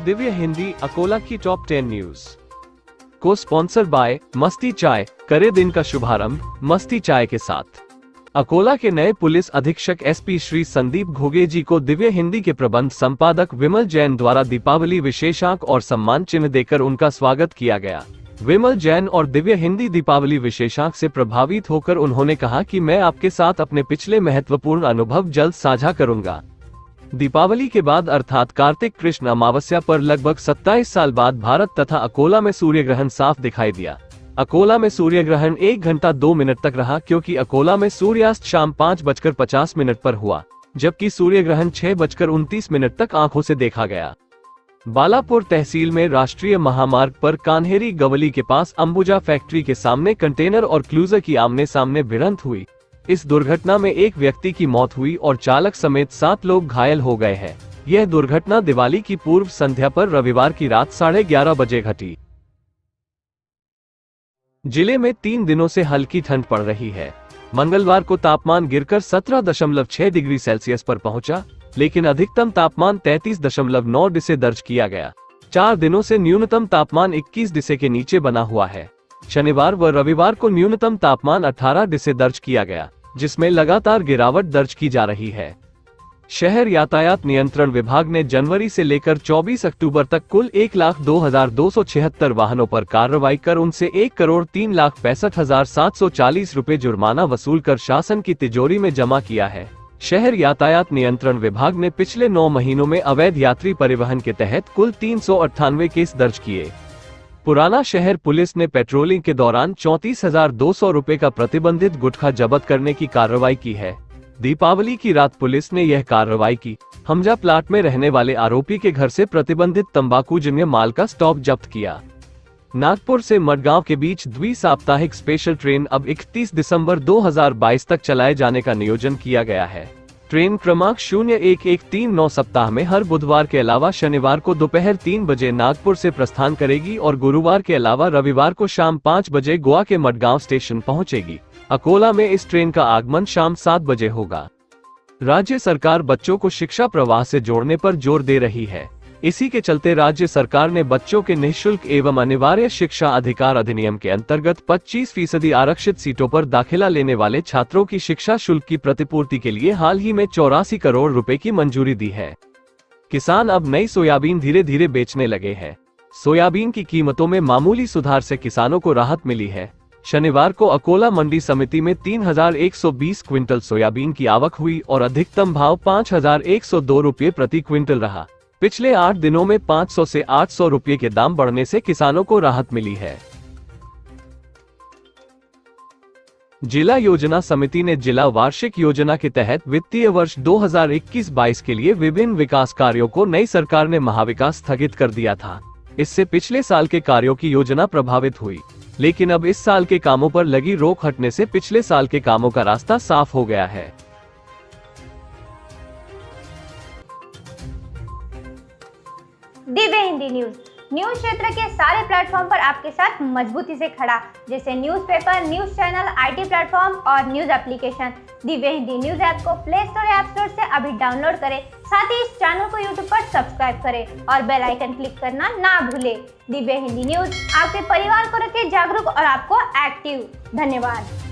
दिव्य हिंदी अकोला की top 10 news को sponsor by मस्ती चाय। करे दिन का शुभारंभ मस्ती चाय के साथ। अकोला के नए पुलिस अधीक्षक एसपी श्री संदीप घोगे जी को दिव्य हिंदी के प्रबंध संपादक विमल जैन द्वारा दीपावली विशेषांक और सम्मान चिन्ह देकर उनका स्वागत किया गया। विमल जैन और दिव्य हिंदी दीपावली विशेषांक से प्रभावित होकर उन्होंने कहा कि मैं आपके साथ अपने पिछले महत्वपूर्ण अनुभव जल्द साझा करूंगा। दीपावली के बाद अर्थात कार्तिक कृष्ण अमावस्या पर लगभग 27 साल बाद भारत तथा अकोला में सूर्य ग्रहण साफ दिखाई दिया। अकोला में सूर्य ग्रहण 1 घंटा 2 मिनट तक रहा, क्योंकि अकोला में सूर्यास्त शाम 5:50 पर हुआ, जबकि सूर्य ग्रहण 6:29 तक आंखों से देखा गया। बालापुर तहसील में राष्ट्रीय महामार्ग पर कान्हेरी गवली के पास अंबुजा फैक्ट्री के सामने कंटेनर और क्रूजर की आमने सामने भिड़ंत हुई। इस दुर्घटना में एक व्यक्ति की मौत हुई और चालक समेत 7 लोग घायल हो गए हैं। यह दुर्घटना दिवाली की पूर्व संध्या पर रविवार की रात 11:30 बजे घटी। जिले में 3 दिनों से हल्की ठंड पड़ रही है। मंगलवार को तापमान गिरकर 17.6 डिग्री सेल्सियस पर पहुंचा, लेकिन अधिकतम तापमान 33.9 डिग्री दर्ज किया गया। 4 दिनों से न्यूनतम तापमान 21 डिग्री के नीचे बना हुआ है। शनिवार व रविवार को न्यूनतम तापमान 18 डिग्री दर्ज किया गया, जिसमें लगातार गिरावट दर्ज की जा रही है। शहर यातायात नियंत्रण विभाग ने जनवरी से लेकर 24 अक्टूबर तक कुल 1,02,276 वाहनों पर कार्रवाई कर उनसे 1,03,65,740 रुपए जुर्माना वसूल कर शासन की तिजोरी में जमा किया है। शहर यातायात नियंत्रण विभाग ने पिछले 9 महीनों में अवैध यात्री परिवहन के तहत कुल 398 केस दर्ज किए। पुराना शहर पुलिस ने पेट्रोलिंग के दौरान 34,200 रुपए का प्रतिबंधित गुटखा जब्त करने की कार्रवाई की है। दीपावली की रात पुलिस ने यह कार्रवाई की। हमजा प्लाट में रहने वाले आरोपी के घर से प्रतिबंधित तंबाकू जन्य माल का स्टॉक जब्त किया। नागपुर से मडगांव के बीच द्वि-साप्ताहिक स्पेशल ट्रेन अब 31 दिसंबर 2022 तक चलाए जाने का नियोजन किया गया है। ट्रेन क्रमांक 01139 सप्ताह में हर बुधवार के अलावा शनिवार को दोपहर 3 बजे नागपुर से प्रस्थान करेगी और गुरुवार के अलावा रविवार को शाम 5 बजे गोवा के मडगांव स्टेशन पहुंचेगी। अकोला में इस ट्रेन का आगमन शाम 7 बजे होगा। राज्य सरकार बच्चों को शिक्षा प्रवाह से जोड़ने पर जोर दे रही है। इसी के चलते राज्य सरकार ने बच्चों के निःशुल्क एवं अनिवार्य शिक्षा अधिकार अधिनियम के अंतर्गत 25% आरक्षित सीटों पर दाखिला लेने वाले छात्रों की शिक्षा शुल्क की प्रतिपूर्ति के लिए हाल ही में 84 करोड़ रुपए की मंजूरी दी है। किसान अब नई सोयाबीन धीरे धीरे बेचने लगे हैं। सोयाबीन की कीमतों में मामूली सुधार से किसानों को राहत मिली है। शनिवार को अकोला मंडी समिति में 3,120 क्विंटल सोयाबीन की आवक हुई और अधिकतम भाव 5,102 रुपये प्रति क्विंटल रहा। पिछले 8 दिनों में 500 से 800 रुपये के दाम बढ़ने से किसानों को राहत मिली है। जिला योजना समिति ने जिला वार्षिक योजना के तहत वित्तीय वर्ष 2021-22 के लिए विभिन्न विकास कार्यों को नई सरकार ने महाविकास स्थगित कर दिया था। इससे पिछले साल के कार्यों की योजना प्रभावित हुई, लेकिन अब इस साल के कामों पर लगी रोक हटने से पिछले साल के कामों का रास्ता साफ हो गया है। दिव्य हिंदी न्यूज क्षेत्र के सारे प्लेटफॉर्म पर आपके साथ मजबूती से खड़ा, जैसे newspaper, news channel, IT platform और news application. Divya Hindi news app को प्ले स्टोर या ऐप स्टोर से अभी डाउनलोड करें। साथ ही इस चैनल को यूट्यूब पर सब्सक्राइब करें और बेल आइकन क्लिक करना ना भूलें। दिव्य हिंदी न्यूज आपके परिवार को रखे जागरूक और आपको एक्टिव। धन्यवाद।